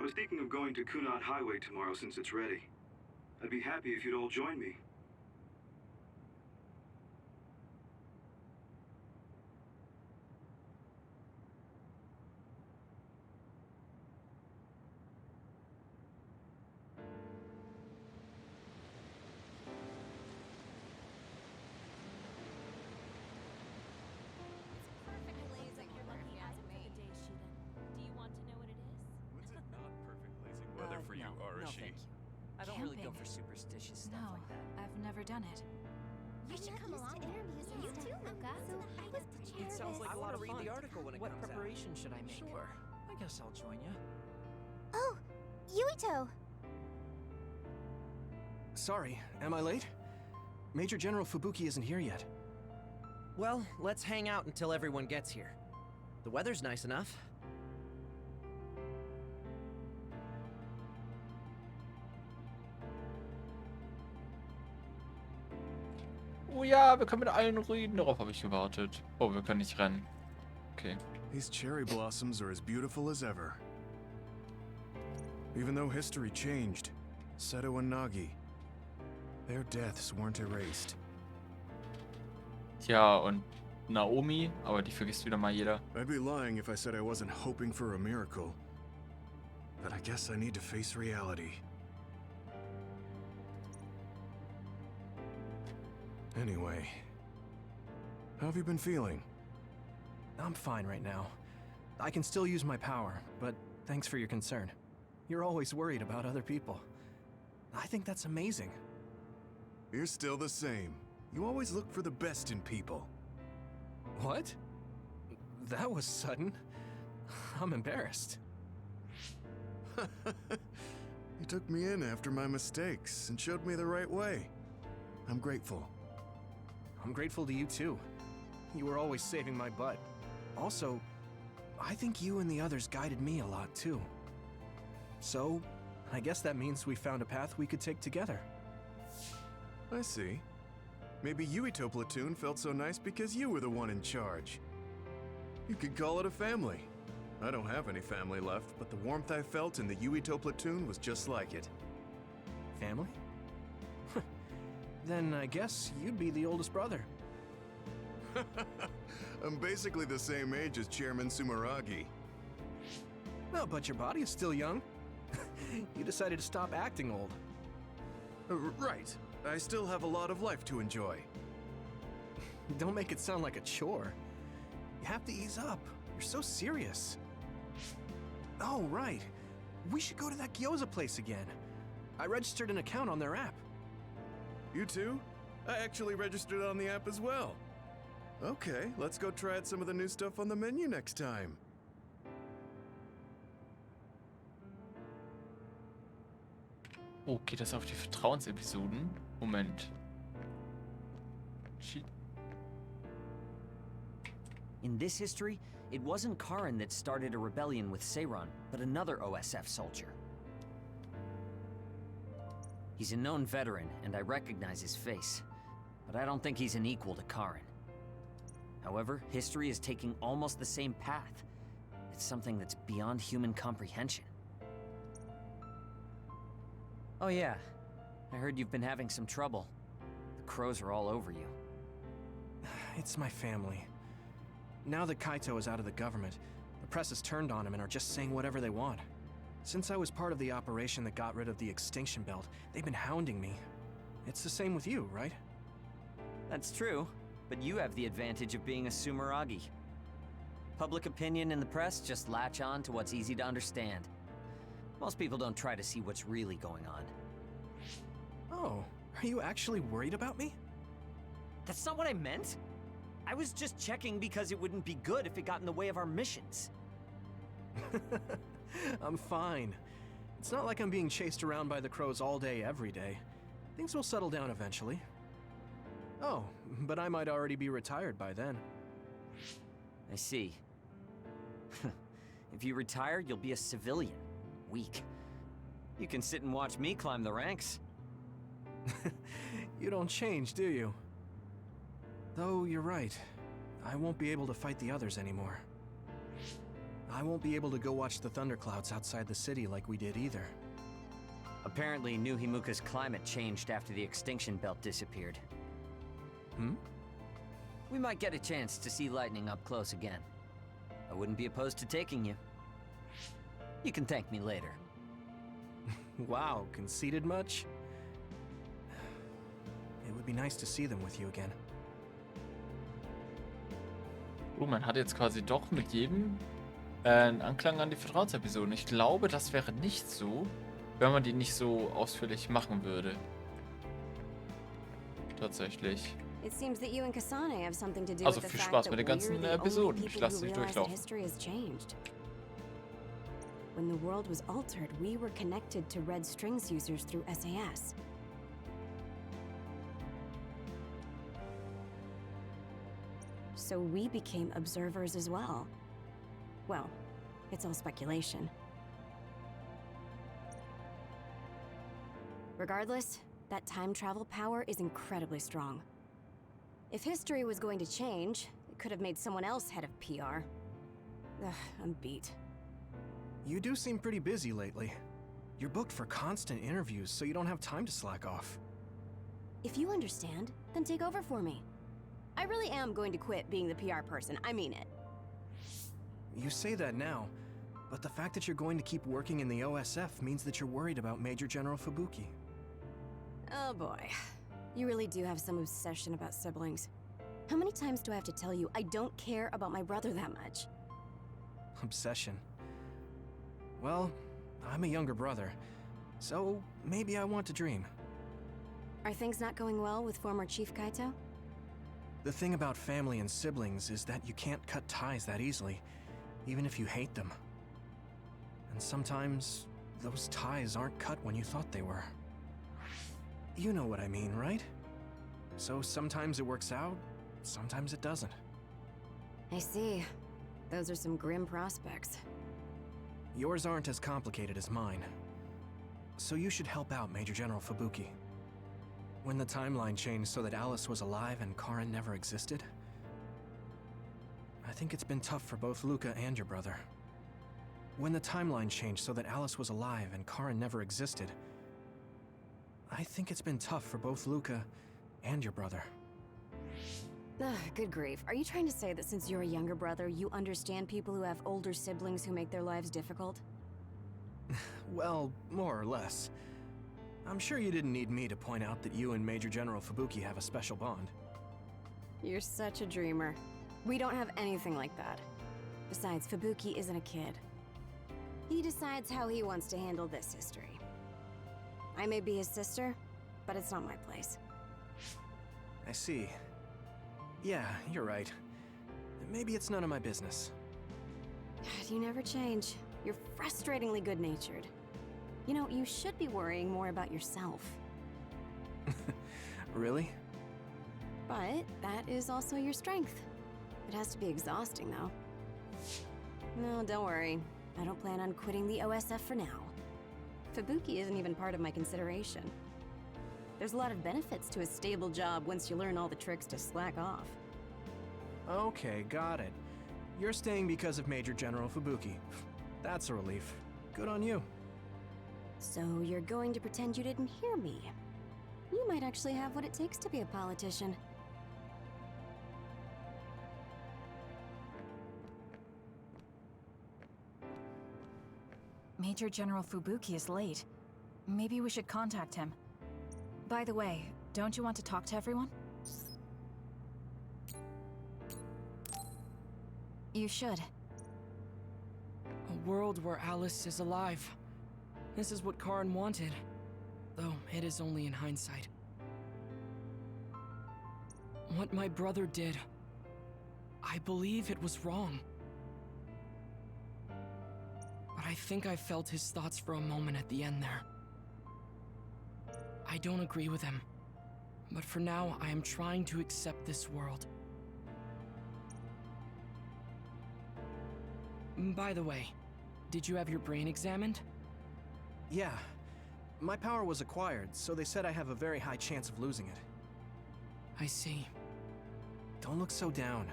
was thinking of going to Kunad Highway tomorrow since it's ready. I'd be happy if you'd all join me. I don't really go for superstitious stuff like that. I've never done it. You should come along. You too, Luca. It sounds like I a lot want of to read fun. the article when it What comes out. preparation should I make? Sure. I guess I'll join you. Oh, Yuito. Sorry, am I late? Major General Fubuki isn't here yet. Well, let's hang out until everyone gets here. The weather's nice enough. Oh ja, wir können mit allen reden. Darauf habe ich gewartet. Oh, wir können nicht rennen. Okay. These cherry blossoms are as beautiful as ever. Even though history changed, Seto and Nagi, their deaths weren't erased. Tja, und Naomi, aber die vergisst wieder mal jeder. I'd be lying if I said I wasn't hoping for a miracle. But I guess I need to face reality. Anyway, how have you been feeling? I'm fine right now. I can still use my power, but thanks for your concern. You're always worried about other people. I think that's amazing. You're still the same. You always look for the best in people. What? That was sudden. I'm embarrassed. You took me in after my mistakes and showed me the right way. I'm grateful. I'm grateful to you too. You were always saving my butt. Also, I think you and the others guided me a lot too. So, I guess that means we found a path we could take together. I see. Maybe Yuito Platoon felt so nice because you were the one in charge. You could call it a family. I don't have any family left, but the warmth I felt in the Yuito Platoon was just like it. Family? Then I guess you'd be the oldest brother. I'm basically the same age as Chairman Sumeragi. Well, but your body is still young. You decided to stop acting old. Right. I still have a lot of life to enjoy. Don't make it sound like a chore. You have to ease up. You're so serious. Oh, right. We should go to that gyoza place again. I registered an account on their app. You too? I actually registered on the app as well. Okay, let's go try out some of the new stuff on the menu next time. Oh, geht das auf die Vertrauensepisoden? Moment. In this history, it wasn't Karin that started a rebellion with Seiran, but another OSF soldier. He's a known veteran, and I recognize his face. But I don't think he's an equal to Karin. However, history is taking almost the same path. It's something that's beyond human comprehension. Oh yeah, I heard you've been having some trouble. The crows are all over you. It's my family. Now that Kaito is out of the government, the press has turned on him and are just saying whatever they want. Since I was part of the operation that got rid of the extinction belt, they've been hounding me. It's the same with you, right? That's true, but you have the advantage of being a Sumeragi. Public opinion and the press just latch on to what's easy to understand. Most people don't try to see what's really going on. Oh, are you actually worried about me? That's not what I meant. I was just checking because it wouldn't be good if it got in the way of our missions. I'm fine. It's not like I'm being chased around by the crows all day, every day. Things will settle down eventually. Oh, but I might already be retired by then. I see. If you retire, you'll be a civilian. Weak. You can sit and watch me climb the ranks. You don't change, do you? Though you're right. I won't be able to fight the others anymore. I won't be able to go watch the thunderclouds outside the city like we did either. Apparently, New Himuka's climate changed after the extinction belt disappeared. Hmm? We might get a chance to see lightning up close again. I wouldn't be opposed to taking you. You can thank me later. Wow, conceited much? It would be nice to see them with you again. Man hat jetzt quasi doch mit jedem einen Anklang an die Vertrauensepisoden. Ich glaube, das wäre nicht so, wenn man die nicht so ausführlich machen würde. Tatsächlich. It seems that you and Kasane have something to do Also with the viel fact Spaß that mit den we're ganzen the only Episoden. Ich people lasse who dich realize that durchlaufen. history has changed. When the world was altered, we were connected to Red Strings users through SAS. So we became observers as well. Well, it's all speculation. Regardless, that time travel power is incredibly strong. If history was going to change, it could have made someone else head of PR. Ugh, I'm beat. You do seem pretty busy lately. You're booked for constant interviews, so you don't have time to slack off. If you understand, then take over for me. I really am going to quit being the PR person, I mean it. You say that now, but the fact that you're going to keep working in the OSF means that you're worried about Major General Fubuki. Oh boy. You really do have some obsession about siblings. How many times do I have to tell you I don't care about my brother that much? Obsession. Well, I'm a younger brother, so maybe I want to dream. Are things not going well with former Chief Kaito? The thing about family and siblings is that you can't cut ties that easily, even if you hate them. And sometimes, those ties aren't cut when you thought they were. You know what I mean, right? So sometimes it works out, sometimes it doesn't. I see. Those are some grim prospects. Yours aren't as complicated as mine. So you should help out Major General Fubuki. When the timeline changed so that Alice was alive and Karin never existed, I think it's been tough for both Luca and your brother. When the timeline changed so that Alice was alive and Karin never existed, I think it's been tough for both Luca and your brother. Ugh, good grief. Are you trying to say that since you're a younger brother, you understand people who have older siblings who make their lives difficult? Well, more or less. I'm sure you didn't need me to point out that you and Major General Fubuki have a special bond. You're such a dreamer. We don't have anything like that. Besides, Fubuki isn't a kid. He decides how he wants to handle this history. I may be his sister, but it's not my place. I see. Yeah, you're right. Maybe it's none of my business. You never change. You're frustratingly good-natured. You know, you should be worrying more about yourself. Really? But that is also your strength. It has to be exhausting, though. No, don't worry. I don't plan on quitting the OSF for now. Fubuki isn't even part of my consideration. There's a lot of benefits to a stable job once you learn all the tricks to slack off. Okay, got it. You're staying because of Major General Fubuki. That's a relief. Good on you. So you're going to pretend you didn't hear me. You might actually have what it takes to be a politician. Major General Fubuki is late. Maybe we should contact him. By the way, don't you want to talk to everyone? You should. A world where Alice is alive. This is what Karin wanted, though it is only in hindsight. What my brother did, I believe it was wrong. But I think I felt his thoughts for a moment at the end there. I don't agree with him, but for now I am trying to accept this world. By the way, did you have your brain examined? Yeah. My power was acquired, so they said I have a very high chance of losing it. I see. Don't look so down.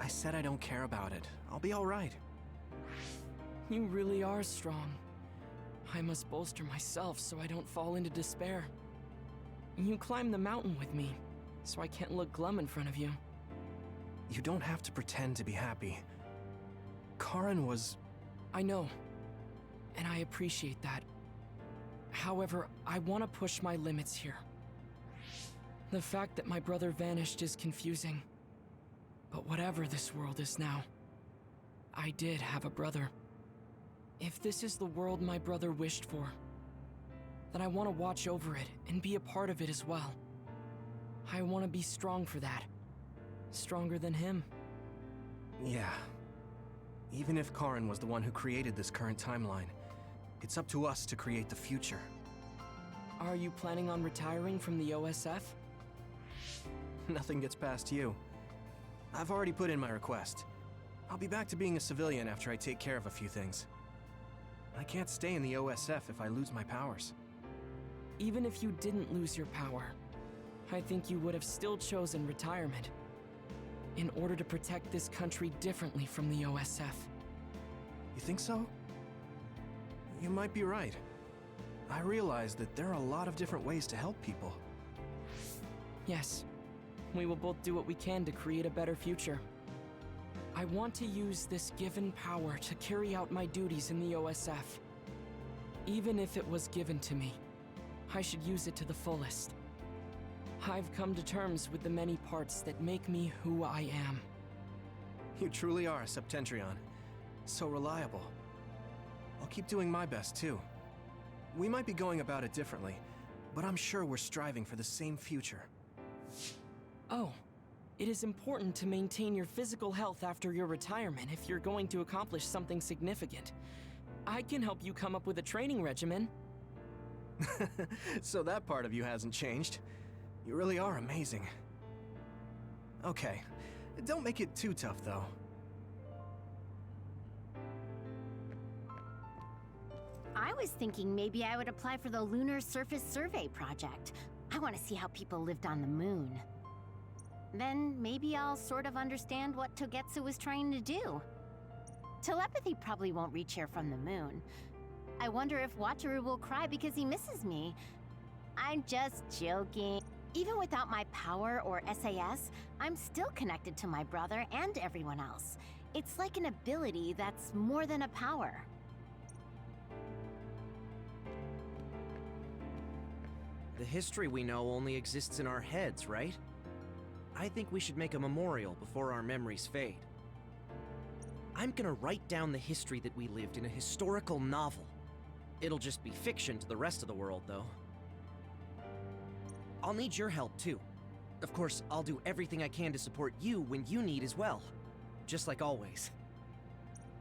I said I don't care about it. I'll be alright. You really are strong. I must bolster myself so I don't fall into despair. You climbed the mountain with me, so I can't look glum in front of you. You don't have to pretend to be happy. Karen was... I know, and I appreciate that. However, I want to push my limits here. The fact that my brother vanished is confusing. But whatever this world is now, I did have a brother. If this is the world my brother wished for, then I want to watch over it and be a part of it as well. I want to be strong for that. Stronger than him. Yeah. Even if Karen was the one who created this current timeline, it's up to us to create the future. Are you planning on retiring from the OSF? Nothing gets past you. I've already put in my request. I'll be back to being a civilian after I take care of a few things. I can't stay in the OSF if I lose my powers. Even if you didn't lose your power, I think you would have still chosen retirement in order to protect this country differently from the OSF. You think so? You might be right. I realize that there are a lot of different ways to help people. Yes, we will both do what we can to create a better future. I want to use this given power to carry out my duties in the OSF. Even if it was given to me, I should use it to the fullest. I've come to terms with the many parts that make me who I am. You truly are a Septentrion. So reliable. I'll keep doing my best, too. We might be going about it differently, but I'm sure we're striving for the same future. Oh, it is important to maintain your physical health after your retirement if you're going to accomplish something significant. I can help you come up with a training regimen. So that part of you hasn't changed. You really are amazing. Okay, don't make it too tough, though. I was thinking maybe I would apply for the Lunar Surface Survey project. I want to see how people lived on the moon. Then maybe I'll sort of understand what Togetsu was trying to do. Telepathy probably won't reach here from the moon. I wonder if Wataru will cry because he misses me. I'm just joking. Even without my power or SAS, I'm still connected to my brother and everyone else. It's like an ability that's more than a power. The history we know only exists in our heads, right? I think we should make a memorial before our memories fade. I'm gonna write down the history that we lived in a historical novel. It'll just be fiction to the rest of the world, though. I'll need your help, too. Of course, I'll do everything I can to support you when you need as well. Just like always.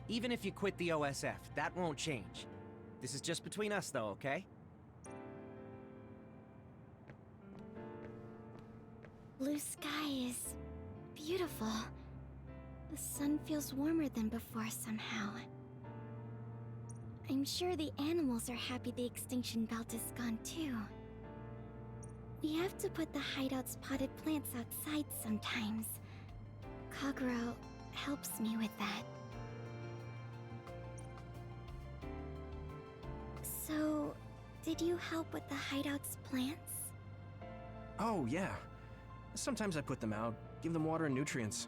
Even if you quit the OSF, that won't change. This is just between us, though, okay? Blue sky is beautiful. The sun feels warmer than before somehow. I'm sure the animals are happy the extinction belt is gone too. We have to put the hideout's potted plants outside sometimes. Kaguro helps me with that. So, did you help with the hideout's plants? Oh, yeah. Sometimes I put them out, give them water and nutrients.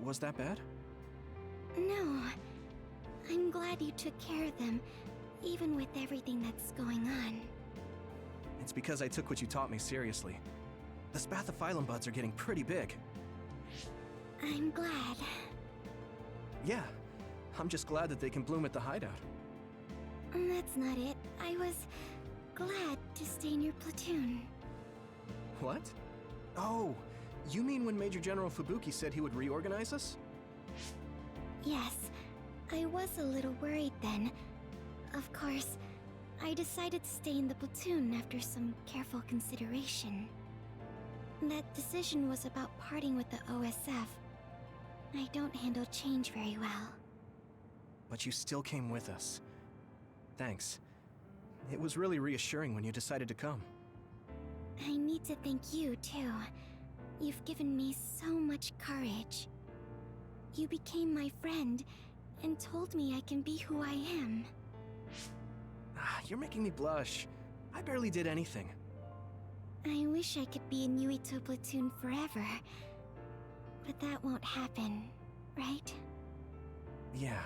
Was that bad? No. I'm glad you took care of them, even with everything that's going on. It's because I took what you taught me seriously. The spathiphyllum buds are getting pretty big. I'm glad. Yeah, I'm just glad that they can bloom at the hideout. That's not it. I was glad to stay in your platoon. What? Oh, you mean when Major General Fubuki said he would reorganize us? Yes, I was a little worried then. Of course, I decided to stay in the platoon after some careful consideration. That decision was about parting with the OSF. I don't handle change very well. But you still came with us. Thanks. It was really reassuring when you decided to come. I need to thank you, too. You've given me so much courage. You became my friend, and told me I can be who I am. You're making me blush. I barely did anything. I wish I could be in Yuito platoon forever. But that won't happen, right? Yeah,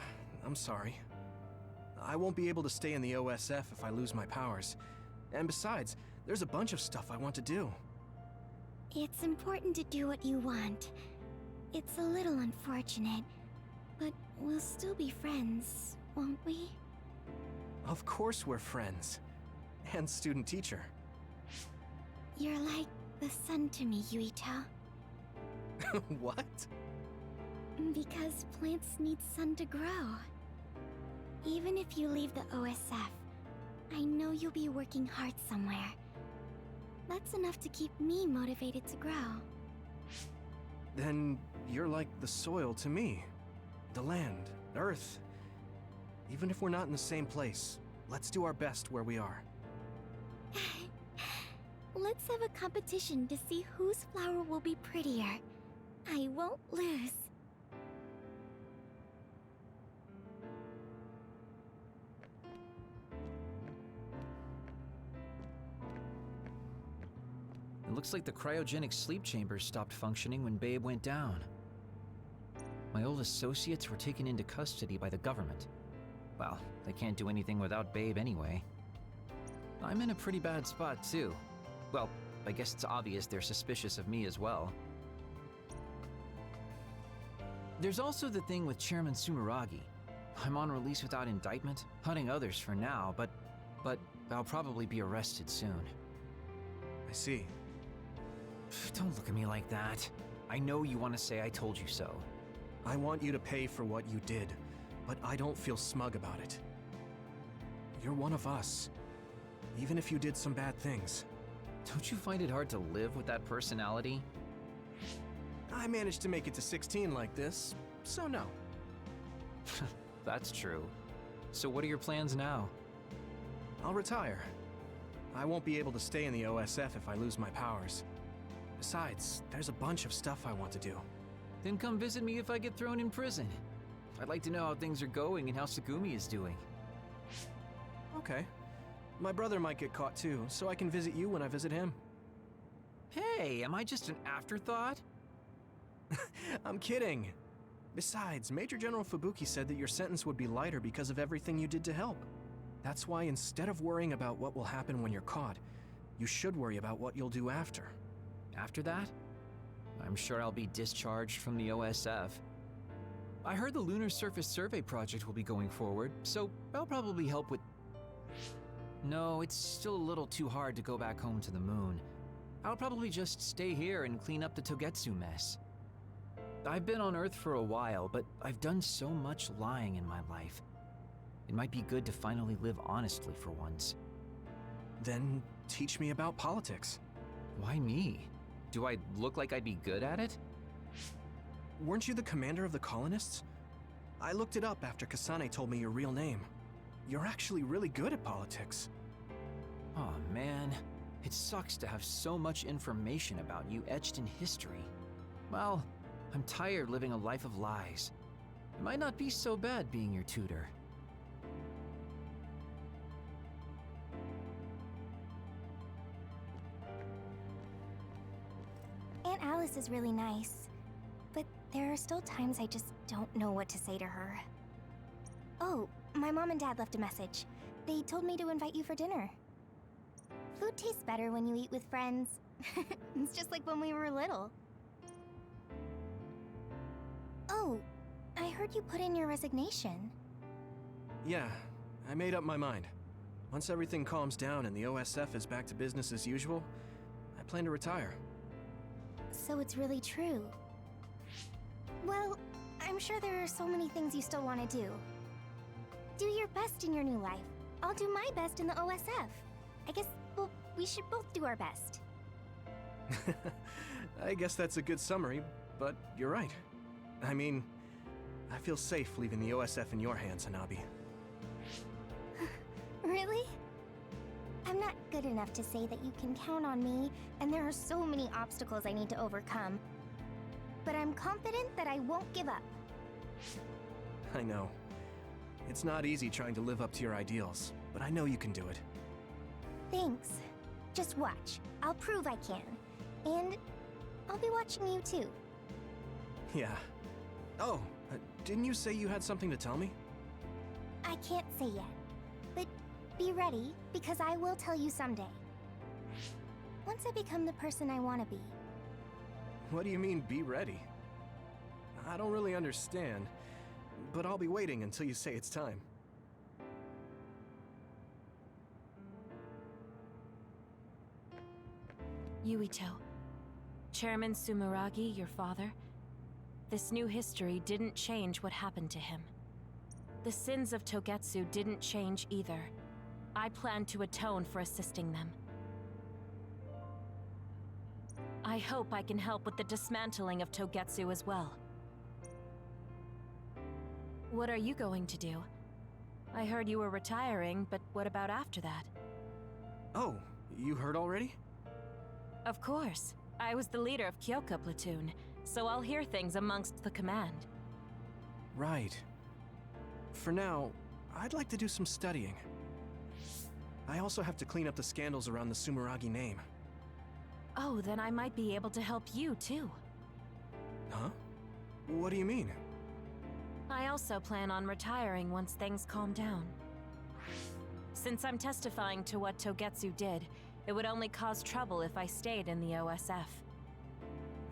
I'm sorry. I won't be able to stay in the OSF if I lose my powers. And besides, there's a bunch of stuff I want to do. It's important to do what you want. It's a little unfortunate, but we'll still be friends, won't we? Of course we're friends. And student-teacher. You're like the sun to me, Yuito. What? Because plants need sun to grow. Even if you leave the OSF, I know you'll be working hard somewhere. That's enough to keep me motivated to grow. Then you're like the soil to me. The land, earth. Even if we're not in the same place, let's do our best where we are. Let's have a competition to see whose flower will be prettier. I won't lose. It looks like the cryogenic sleep chambers stopped functioning when Babe went down. My old associates were taken into custody by the government. Well, they can't do anything without Babe anyway. I'm in a pretty bad spot too. Well, I guess it's obvious they're suspicious of me as well. There's also the thing with Chairman Sumeragi. I'm on release without indictment, hunting others for now, but I'll probably be arrested soon. I see. Don't look at me like that. I know you want to say I told you so. I want you to pay for what you did, but I don't feel smug about it. You're one of us, even if you did some bad things. Don't you find it hard to live with that personality? I managed to make it to 16 like this, so no. That's true. So what are your plans now? I'll retire. I won't be able to stay in the OSF if I lose my powers. Besides, there's a bunch of stuff I want to do. Then come visit me if I get thrown in prison. I'd like to know how things are going and how Tsugumi is doing. Okay. My brother might get caught too, so I can visit you when I visit him. Hey, am I just an afterthought? I'm kidding. Besides, Major General Fubuki said that your sentence would be lighter because of everything you did to help. That's why instead of worrying about what will happen when you're caught, you should worry about what you'll do after. After that? I'm sure I'll be discharged from the OSF. I heard the Lunar Surface Survey project will be going forward, so I'll probably help with... No, it's still a little too hard to go back home to the moon. I'll probably just stay here and clean up the Togetsu mess. I've been on Earth for a while, but I've done so much lying in my life. It might be good to finally live honestly for once. Then teach me about politics. Why me? Do I look like I'd be good at it? Weren't you the commander of the colonists? I looked it up after Kasane told me your real name. You're actually really good at politics. Oh man, it sucks to have so much information about you etched in history. Well, I'm tired living a life of lies. It might not be so bad being your tutor. Aunt Alice is really nice, but there are still times I just don't know what to say to her. Oh, my mom and dad left a message. They told me to invite you for dinner. Food tastes better when you eat with friends. It's just like when we were little. Oh, I heard you put in your resignation. Yeah, I made up my mind. Once everything calms down and the OSF is back to business as usual, I plan to retire. So it's really true. Well, I'm sure there are so many things you still want to do. Do your best in your new life. I'll do my best in the OSF. I guess, well, we should both do our best. I guess that's a good summary, but you're right. I mean, I feel safe leaving the OSF in your hands, Hanabi. Really? I'm not good enough to say that you can count on me, and there are so many obstacles I need to overcome. But I'm confident that I won't give up. I know. It's not easy trying to live up to your ideals, but I know you can do it. Thanks. Just watch. I'll prove I can. And I'll be watching you too. Yeah. Oh, didn't you say you had something to tell me? I can't say yet. But be ready, because I will tell you someday. Once I become the person I want to be. What do you mean, be ready? I don't really understand, but I'll be waiting until you say it's time. Yuito. Chairman Sumeragi, your father? This new history didn't change what happened to him. The sins of Togetsu didn't change either. I plan to atone for assisting them. I hope I can help with the dismantling of Togetsu as well. What are you going to do? I heard you were retiring, but what about after that? Oh, you heard already? Of course. I was the leader of Kyoka Platoon, so I'll hear things amongst the command. Right. For now, I'd like to do some studying. I also have to clean up the scandals around the Sumeragi name. Oh, then I might be able to help you, too. Huh? What do you mean? I also plan on retiring once things calm down. Since I'm testifying to what Togetsu did, it would only cause trouble if I stayed in the OSF.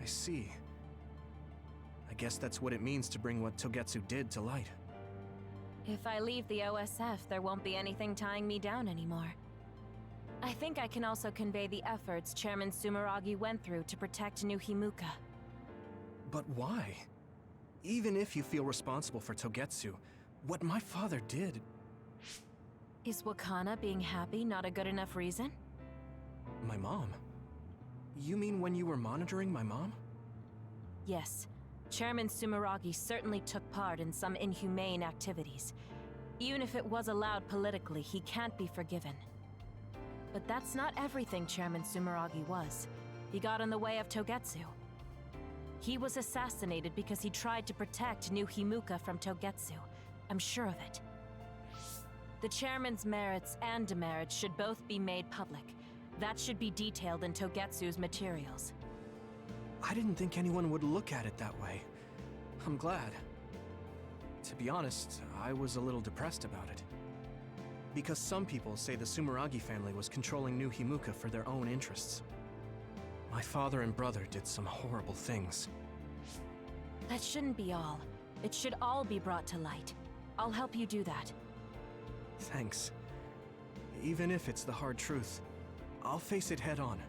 I see. I guess that's what it means to bring what Togetsu did to light. If I leave the OSF, there won't be anything tying me down anymore. I think I can also convey the efforts Chairman Sumeragi went through to protect New Himuka. But why? Even if you feel responsible for Togetsu, what my father did... Is Wakana being happy not a good enough reason? My mom? You mean when you were monitoring my mom? Yes. Chairman Sumeragi certainly took part in some inhumane activities. Even if it was allowed politically, he can't be forgiven. But that's not everything Chairman Sumeragi was. He got in the way of Togetsu. He was assassinated because he tried to protect New Himuka from Togetsu. I'm sure of it. The chairman's merits and demerits should both be made public. That should be detailed in Togetsu's materials. I didn't think anyone would look at it that way. I'm glad. To be honest, I was a little depressed about it. Because some people say the Sumeragi family was controlling New Himuka for their own interests. My father and brother did some horrible things. That shouldn't be all. It should all be brought to light. I'll help you do that. Thanks. Even if it's the hard truth, I'll face it head on.